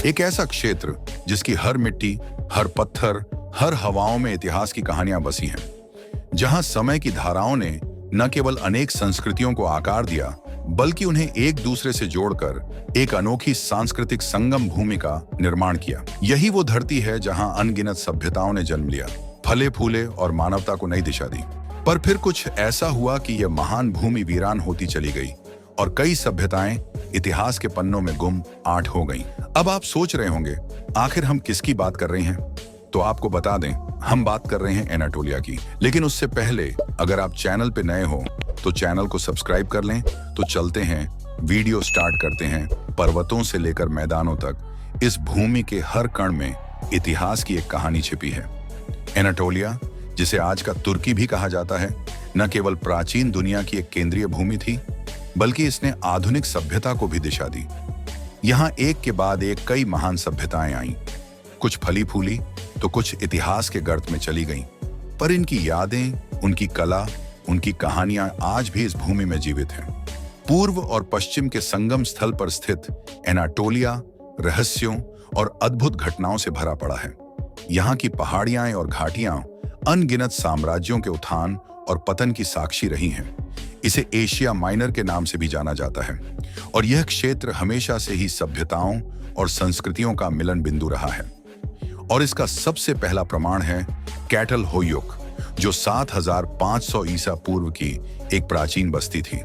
एक ऐसा क्षेत्र जिसकी हर मिट्टी, हर पत्थर, हर हवाओं में इतिहास की कहानियां बसी हैं, जहां समय की धाराओं ने न केवल अनेक संस्कृतियों को आकार दिया, बल्कि उन्हें एक दूसरे से जोड़कर एक अनोखी सांस्कृतिक संगम भूमि का निर्माण किया। यही वो धरती है जहां अनगिनत सभ्यताओं ने जन्म लिया, फले फूले और मानवता को नई दिशा दी। पर फिर कुछ ऐसा हुआ कि यह महान भूमि वीरान होती चली गई और कई सभ्यताएं इतिहास के पन्नों में गुम आठ हो गईं। अब आप सोच रहे होंगे, आखिर हम किसकी बात कर रहे हैं? तो आपको बता दें, हम बात कर रहे हैं एनाटोलिया की। लेकिन उससे पहले अगर आप चैनल पे नए हो तो चैनल को सब्सक्राइब कर लें। तो चलते हैं, वीडियो स्टार्ट करते हैं। पर्वतों से लेकर मैदानों तक इस भूमि के हर कण में इतिहास की एक कहानी छिपी है। एनाटोलिया, जिसे आज का तुर्की भी कहा जाता है, न केवल प्राचीन दुनिया की एक केंद्रीय भूमि थी, बल्कि इसने आधुनिक सभ्यता को भी दिशा दी। यहाँ एक के बाद एक कई महान सभ्यताएं आईं, कुछ फली फूली तो कुछ इतिहास के गर्त में चली गईं। पर इनकी यादें, उनकी कला, उनकी कहानियां आज भी इस भूमि में जीवित हैं। पूर्व और पश्चिम के संगम स्थल पर स्थित एनाटोलिया रहस्यों और अद्भुत घटनाओं से भरा पड़ा है। यहाँ की पहाड़ियां और घाटियां अनगिनत साम्राज्यों के उत्थान और पतन की साक्षी रही हैं। इसे एशिया माइनर के नाम से भी जाना जाता है और यह क्षेत्र हमेशा से ही सभ्यताओं और संस्कृतियों का मिलन बिंदु रहा है। और इसका सबसे पहला प्रमाण है कैटल होयुक, जो 7500 ईसा पूर्व की एक प्राचीन बस्ती थी।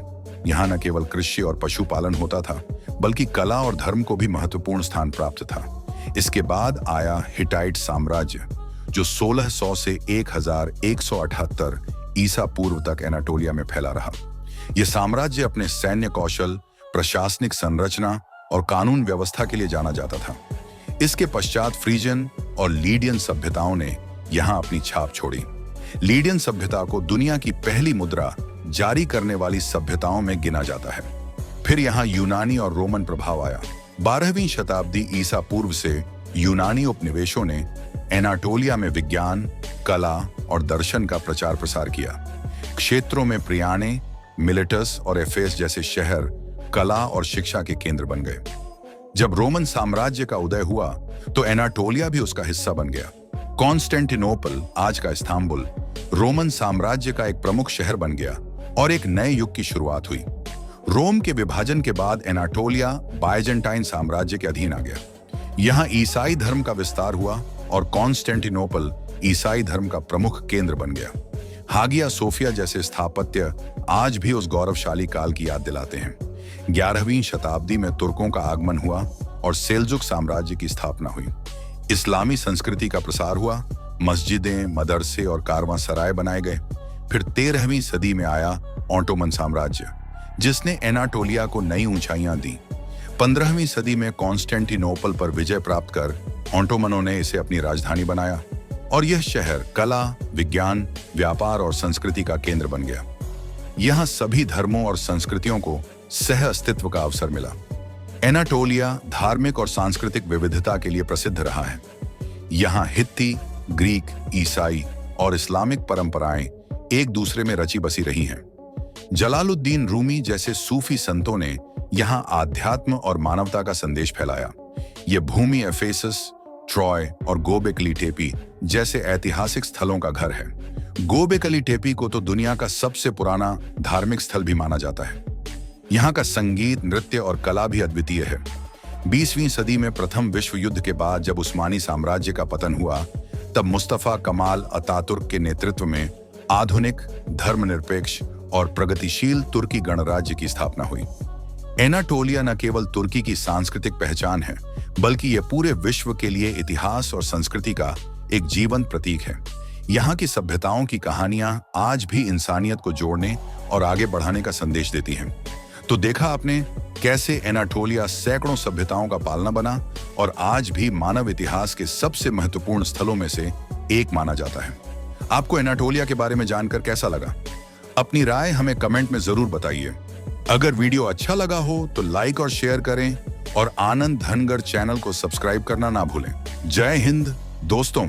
यहाँ न केवल कृषि और पशुपालन होता था, बल्कि कला और धर्म को भी महत्वपूर्ण स्थान प्राप्त था। इसके बाद आया हिटाइट साम्राज्य, जो 1600 से 1178 ईसा पूर्व तक एनाटोलिया में फैला रहा। यह साम्राज्य अपने सैन्य कौशल, प्रशासनिक संरचना और कानून व्यवस्था के लिए जाना जाता था। इसके पश्चात फ्रीजियन और लीडियन सभ्यताओं ने यहाँ अपनी छाप छोड़ी। लीडियन सभ्यता को दुनिया की पहली मुद्रा जारी करने वाली सभ्यताओं में गिना जाता है। फिर यहाँ यूनानी और रोमन प्रभाव आया। 12वीं शताब्दी ईसा पूर्व से यूनानी उपनिवेशों ने एनाटोलिया में विज्ञान, कला और दर्शन का प्रचार प्रसार किया। क्षेत्रों में प्रियाने, मिलेटस और एफेस जैसे शहर कला और शिक्षा के केंद्र बन गए। जब रोमन साम्राज्य का उदय हुआ तो एनाटोलिया भी उसका हिस्सा बन गया। कॉन्स्टेंटिनोपल, आज का इस्तांबुल, रोमन साम्राज्य का एक प्रमुख शहर बन गया और एक नए युग की शुरुआत हुई। रोम के विभाजन के बाद एनाटोलिया बाइजेंटाइन साम्राज्य के अधीन आ गया। यहाँ ईसाई धर्म का विस्तार हुआ और कॉन्स्टेंटिनोपल ईसाई धर्म का प्रमुख केंद्र बन गया। हागिया सोफिया जैसे स्थापत्य आज भी उस गौरवशाली काल की याद दिलाते हैं। 11वीं शताब्दी में तुर्कों का आगमन हुआ और सेल्जुक साम्राज्य की स्थापना हुई। इस्लामी संस्कृति का प्रसार हुआ, मस्जिदें, मदरसे और कारवांसराय बनाए गए। फिर 13वीं सदी में आया ऑटोमन साम्राज्य, जिसने एनाटोलिया को नई ऊंचाइयां दी। 15वीं सदी में कॉन्स्टेंटिनोपल पर विजय प्राप्त कर ऑटोमनों ने इसे अपनी राजधानी बनाया और यह शहर कला, विज्ञान, व्यापार और संस्कृति का केंद्र बन गया। यहाँ सभी धर्मों और संस्कृतियों को सह अस्तित्व का अवसर मिला। एनाटोलिया धार्मिक और सांस्कृतिक विविधता के लिए प्रसिद्ध रहा है। यहाँ हित्ती, ग्रीक, ईसाई और इस्लामिक परंपराएं एक दूसरे में रची बसी रही हैं। जलालुद्दीन रूमी जैसे सूफी संतों ने यहाँ आध्यात्म और मानवता का संदेश फैलाया। यह भूमि एफेसस, ट्रॉय और गोबेकली टेपी जैसे ऐतिहासिक स्थलों का घर है। गोबेकली टेपी को तो दुनिया का सबसे पुराना धार्मिक स्थल भी माना जाता है। यहाँ का संगीत, नृत्य और कला भी अद्वितीय है। 20वीं सदी में प्रथम विश्व युद्ध के बाद जब उस्मानी साम्राज्य का पतन हुआ, तब मुस्तफा कमाल अतातुर्क के नेतृत्व में आधुनिक, धर्मनिरपेक्ष और प्रगतिशील तुर्की गणराज्य की स्थापना हुई। एनाटोलिया न केवल तुर्की की सांस्कृतिक पहचान है, बल्कि यह पूरे विश्व के लिए इतिहास और संस्कृति का एक जीवंत प्रतीक है। यहाँ की सभ्यताओं की कहानियां आज भी इंसानियत को जोड़ने और आगे बढ़ाने का संदेश देती हैं। तो देखा आपने कैसे एनाटोलिया सैकड़ों सभ्यताओं का पालना बना और आज भी मानव इतिहास के सबसे महत्वपूर्ण स्थलों में से एक माना जाता है। आपको एनाटोलिया के बारे में जानकर कैसा लगा? अपनी राय हमें कमेंट में जरूर बताइए। अगर वीडियो अच्छा लगा हो तो लाइक और शेयर करें और आनंद धनगर चैनल को सब्सक्राइब करना ना भूलें। जय हिंद दोस्तों।